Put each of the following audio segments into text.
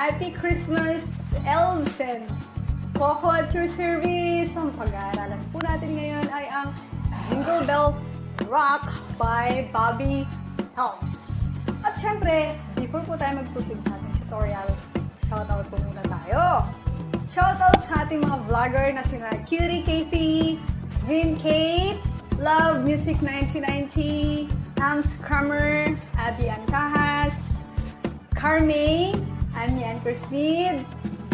Happy Christmas, Helms and CODA at your service. Ang pag-aaralan po natin ngayon ay ang Jingle Bell Rock by Bobby Helms. At syempre, before po tayo mag-proceed sa ating tutorial, shoutout po muna tayo. Shoutout sa ating mga vlogger na sila Cutie Katie, Vin Kate, Love Music 1990, Helms Kramer, Abby Ancahas, Carme, Anya Ankersmith,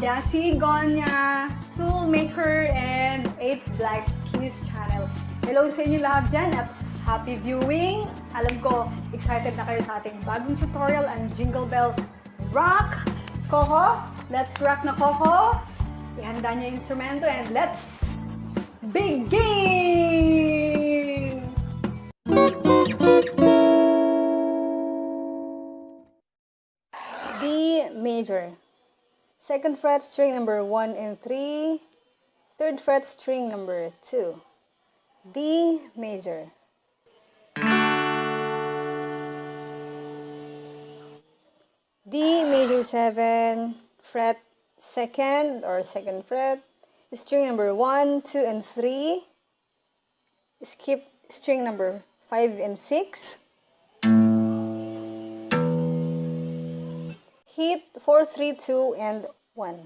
Jassy Gonya, Toolmaker, and 8 Black Keys Channel. Hello sa inyo lahat dyan at happy viewing! Alam ko, excited na kayo sa ating bagong tutorial, ang Jingle Bell Rock. Coco, let's rock na Coco! Ihanda niyo yung instrumento and let's begin! D major. Second fret string number 1 and 3. Third fret string number 2. D major. D major 7, fret second or second fret, string number 1, 2, and 3. Skip string number 5 and 6. Hit 4, 3, 2, and 1.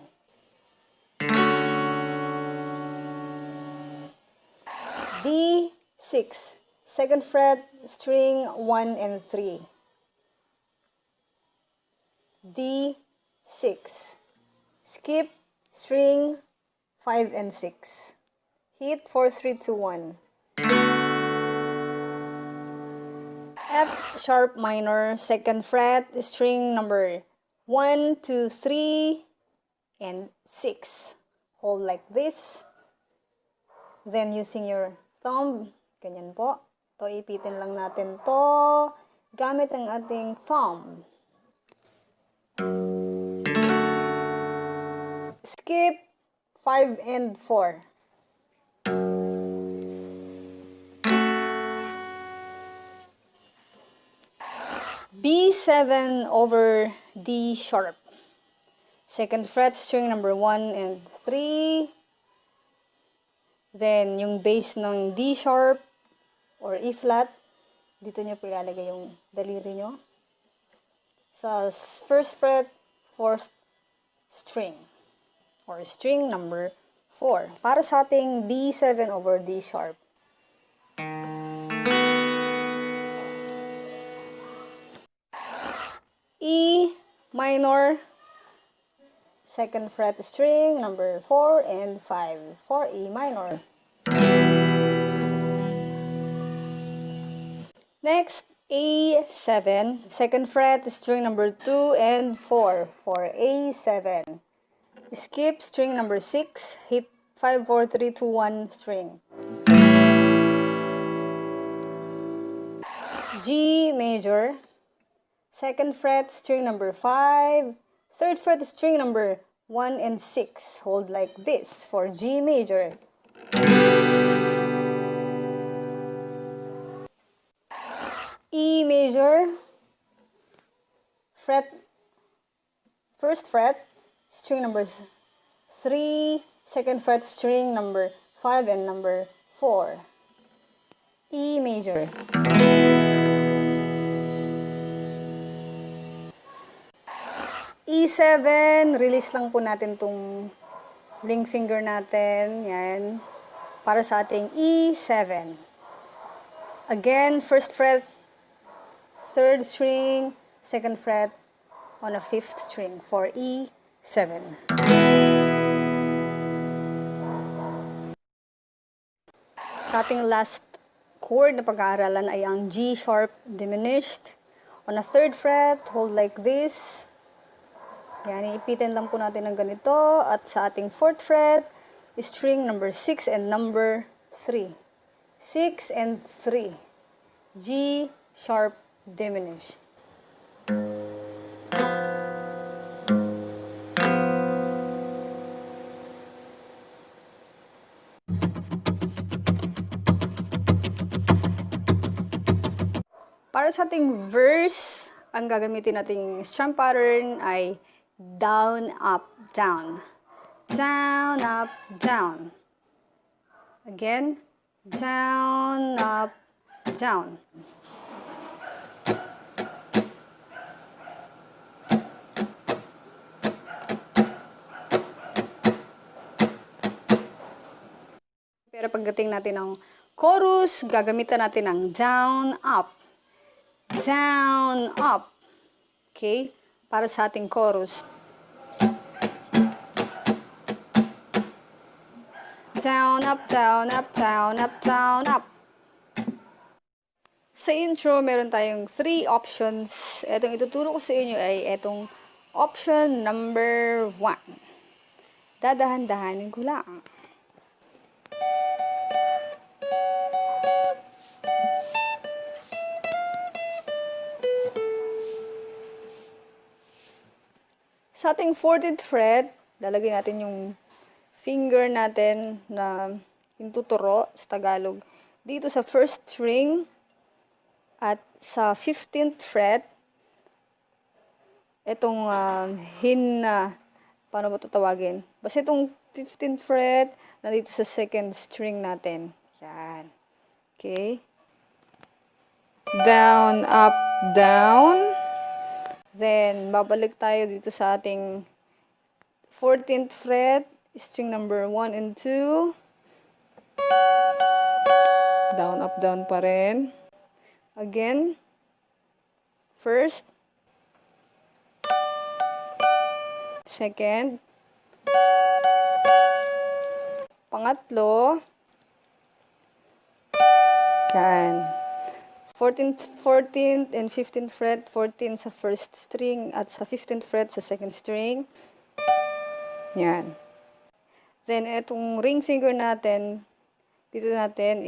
D6, second fret, string 1 and 3. D6, skip string 5 and 6. Hit 4, 3, 2, 1. F sharp minor, second fret, string number 1, 2, 3, and 6. Hold like this. Then using your thumb, ganyan po. To ipitin lang natin to gamit ang ating thumb. Skip 5 and 4. B7 over D sharp. Second fret, string number 1 and 3. Then, yung bass ng D sharp or E flat, dito nyo po ilalagay yung daliri nyo. Sa first fret, fourth string or string number 4. Para sa ating B7 over D sharp. E minor, second fret string number 4 and 5 for E minor. Next, A7, second fret string number 2 and 4 for A7. Skip string number 6, hit 5, 4, 3, 2, 1 string. G major, second fret string number 5, third fret string number 1 and 6. Hold like this for G major. E major, first fret, string number 3, second fret string number 5 and number 4. E major. E7, release lang po natin tong ring finger natin, yan, para sa ating E7. Again, first fret, third string, second fret on a fifth string for E7. Sa ating last chord na pag-aaralan ay ang G sharp diminished. On a third fret, hold like this. Yan, ipitin lang po natin ng ganito. At sa ating fourth fret, string number 6 and number 3. 6 and 3. G sharp diminished. Para sa ating verse, ang gagamitin nating strum pattern ay down, up, down. Down, up, down. Again, down, up, down. Pero pagdating natin ng chorus, gagamitan natin ng down, up. Down, up. Okay? Para sa ating chorus. Down, up, down, up, down, up, down, up. Sa intro, meron tayong 3 options. Itong ituturo ko sa inyo ay itong option number 1. Dadahan-dahanin ko lang. Sa ating 14th fret, lalagay natin yung finger natin na yung tuturo sa Tagalog dito sa first string at sa 15th fret. Itong paano ba ito tawagin? Basta itong 15th fret nandito sa second string natin. Yan. Okay. Down, up, down. Then, babalik tayo dito sa ating 14th fret, string number 1 and 2. Down, up, down pa rin. Again, first, second, pangatlo, yan. 14th and 15th fret, 14 sa first string at sa 15th fret sa second string. Yan. Then, itong ring finger natin, dito natin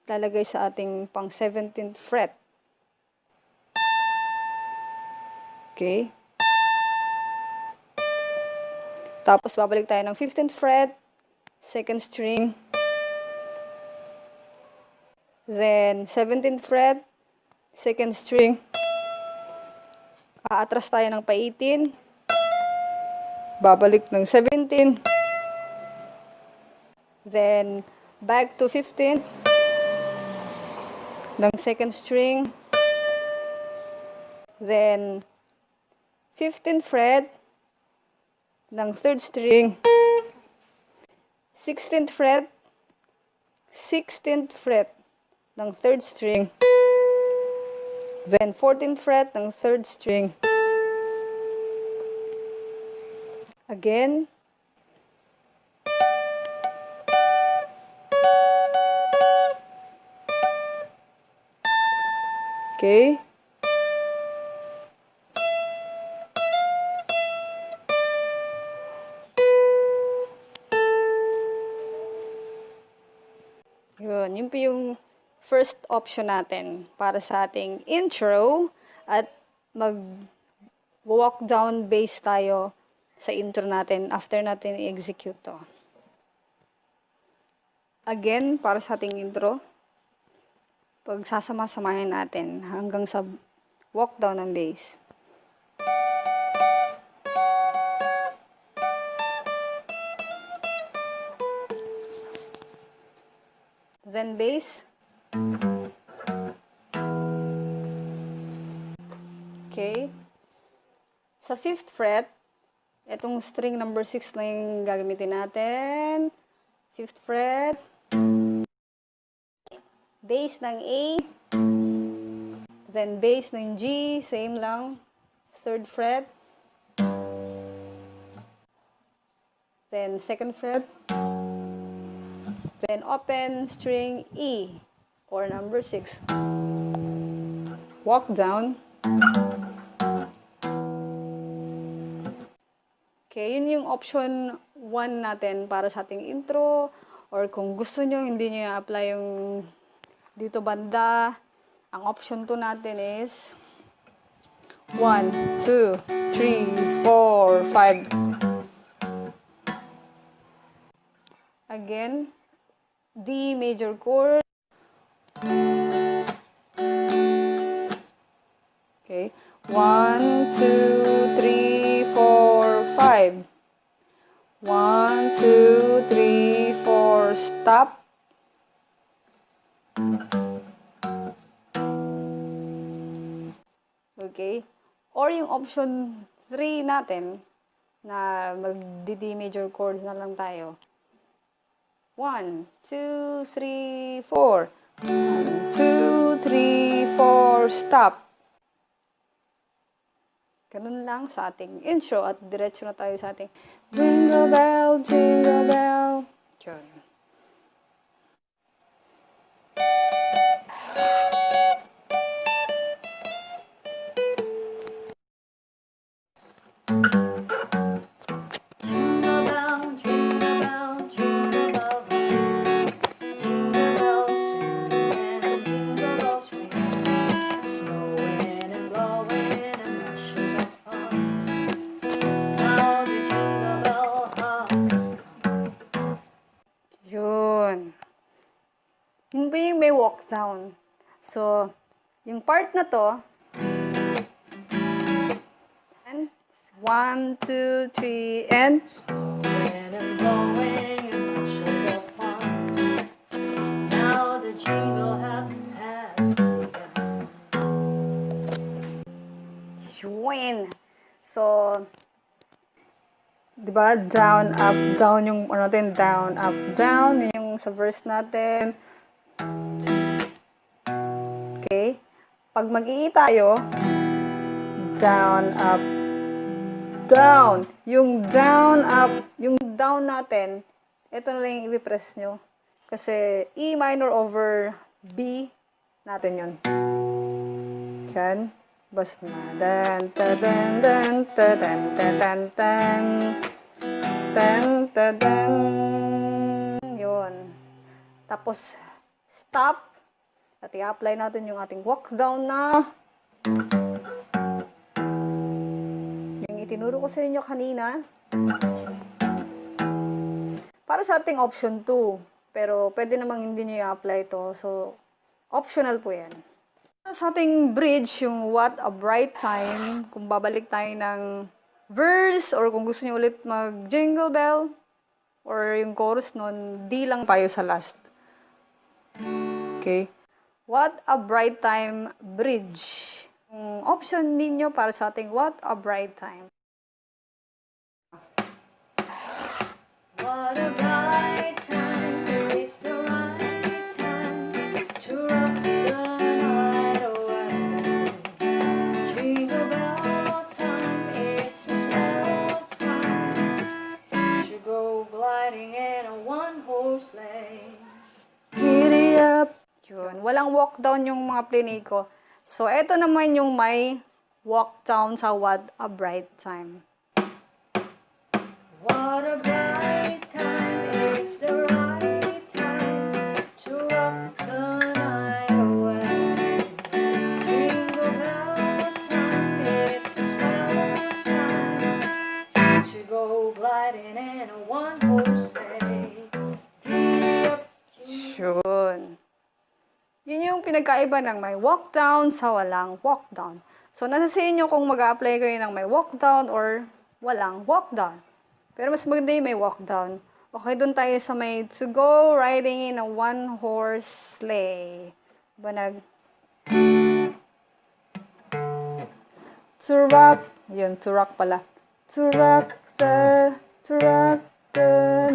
lalagay sa ating pang 17th fret. Okay. Tapos, babalik tayo ng 15th fret, second string. Then, 17th fret, second string. Aatras tayo ng pa-18. Babalik ng 17. Then, back to 15th. Ng second string. Then, 15th fret. Ng third string. 16th fret. 16th fret. Ng third string. Then 14th fret ng third string. Again. Okay. Yun po yung first option natin para sa ating intro at mag-walk down bass tayo sa intro natin after natin i-execute to. Again, para sa ating intro, pagsasama-samahin natin hanggang sa walk down ng bass. Then bass. Okay. Sa 5th fret, itong string number 6 lang yung gagamitin natin. 5th fret. Bass ng A. Then bass ng G, same lang. 3rd fret. Then 2nd fret. Then open string E or number 6. Walk down. Okay, yun yung option 1 natin para sa ating intro. Or kung gusto nyo, hindi nyo i-apply yung dito banda. Ang option 2 natin is 1, 2, 3, 4, 5. Again, D major chord. Okay. 1, 2, 3, 4, 5. 1, 2, 3, 4, stop. Okay? Or yung option 3 natin, na mag-D major chords na lang tayo. 1, 2, 3, 4. 1, 2, 3, 4, stop. Ganun lang sa ating intro at diretso na tayo sa ating Jingle Bell, Jingle Bell. Diyan. Yun ba yung may walk down? So, yung part na to, 1, 2, 3, and snowin and blowing and bushels of fun. Now the jingle has begun. Yun. So, diba, down, up, down yung ano natin, down, up, down, yun yung sa verse natin. Okay? Pag mag-ii tayo, down, up, down. Yung down, up, yung down natin, ito na lang yung i-press nyo. Kasi E minor over B natin yun. Yan. Basta na. Dan, ta, dan, dan, ta, dan, ta, dan, tan. Tan, ta, dan. Yun. Tapos, stop. At i-apply natin yung ating walk down na yung itinuro ko sa inyo kanina. Para sa ating option 2. Pero pwede namang hindi nyo i-apply ito. So, optional po yan. Sa ating bridge, yung What a Bright Time, kung babalik tayo ng verse or kung gusto nyo ulit mag-jingle bell or yung chorus nun, di lang tayo sa last. Okay? What a Bright Time bridge. Yung option ninyo para sa ating What a Bright Time. What a bright time, it's the right time to rock the night away. Jingle bell time, it's a swell time to go gliding in a one-horse sleigh. Giddy up. Yun. Walang walk down yung mga plinay ko. So, eto naman yung may walk down sa What a Bright Time. What a bright time, it's the right time to rock the night away. Jingle bell time, it's a swell time to go gliding in a one-horse sleigh. Yun. Yun yung pinagkaiba ng may walk down sa walang walk down. So, nasa sa inyo kung mag-a-apply kayo ng may walk down or walang walk down. Pero mas maganda yung may walk down. Okay, dun tayo sa may to go riding in a one-horse sleigh. Diba to rock, yun, to rock pala. To rock the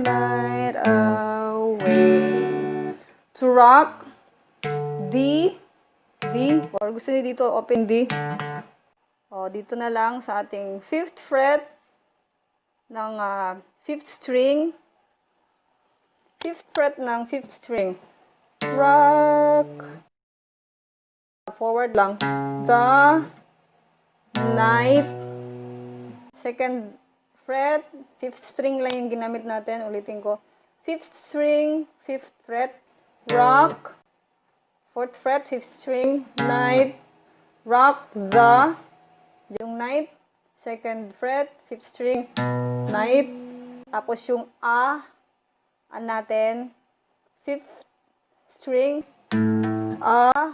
night away. To rock, D, or gusto niyo dito, open D. O, dito na lang sa ating 5th fret ng 5th string. 5th fret ng 5th string. Rock. Forward lang. The night. 2nd fret. 5th string lang yung ginamit natin. Ulitin ko. 5th string, 5th fret. Rock. 4th fret, 5th string, night, rock, the, yung night, 2nd fret, 5th string, night, tapos yung natin, 5th string,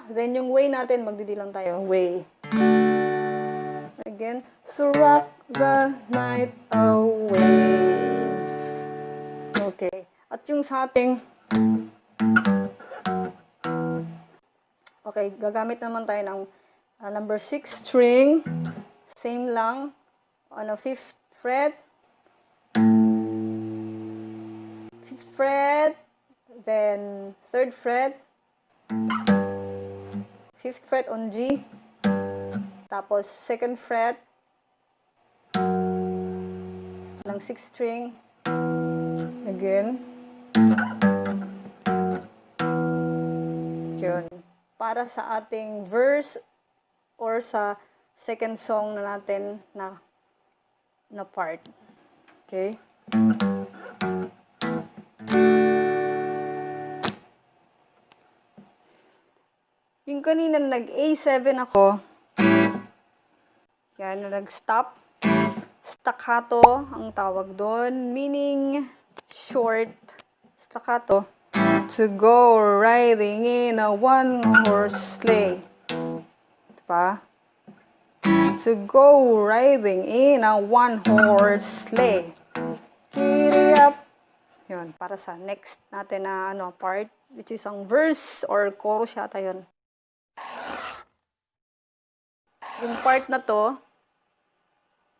then yung way natin, magdidilang tayo, way. Again. So rock the night away. Okay. At yung sa ating... Okay, gagamit naman tayo ng number 6 string. Same lang. On a 5th fret. 5th fret. Then 3rd fret. 5th fret on G. Tapos 2nd fret ng 6th string. Again. Yun. Para sa ating verse or sa second song na natin na part. Okay? Yung kanina nag-A7 ako, yan, na nag-stop. Staccato ang tawag doon, meaning short. Staccato. To go riding in a one-horse sleigh. Diba? To go riding in a one-horse sleigh. Giddy up. Yun, para sa next natin na part, which is ang verse or chorus yata yun. Yung part na to,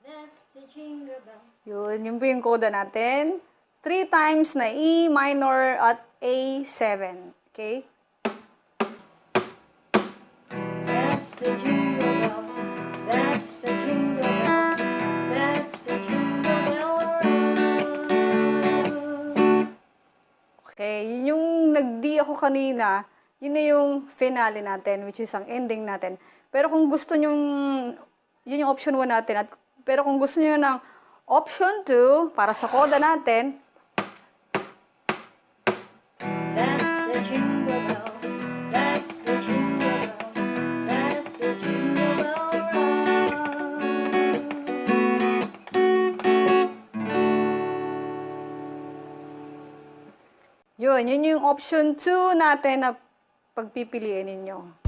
that's the jingle bell. Yun po yung CODA natin. 3 times na E minor at A7. Okay? That's the jingle bell. That's the jingle bell. That's the jingle bell roll. Okay, yun yung nag-D ako kanina. Yun na yung finale natin, which is ang ending natin. Pero kung gusto nyo, yun yung option 1 natin. Pero kung gusto nyo ng option 2, para sa CODA natin, that's the jingle bell, that's the jingle bell, that's the jingle bell roll. Yun yung option 2 natin na pagpipiliin ninyo.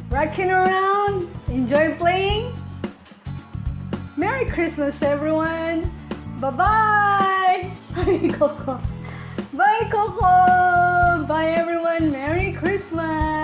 Rocking around, enjoy playing. Merry Christmas, everyone. Bye-bye. Bye, Coco. Bye, Coco. Bye, everyone. Merry Christmas.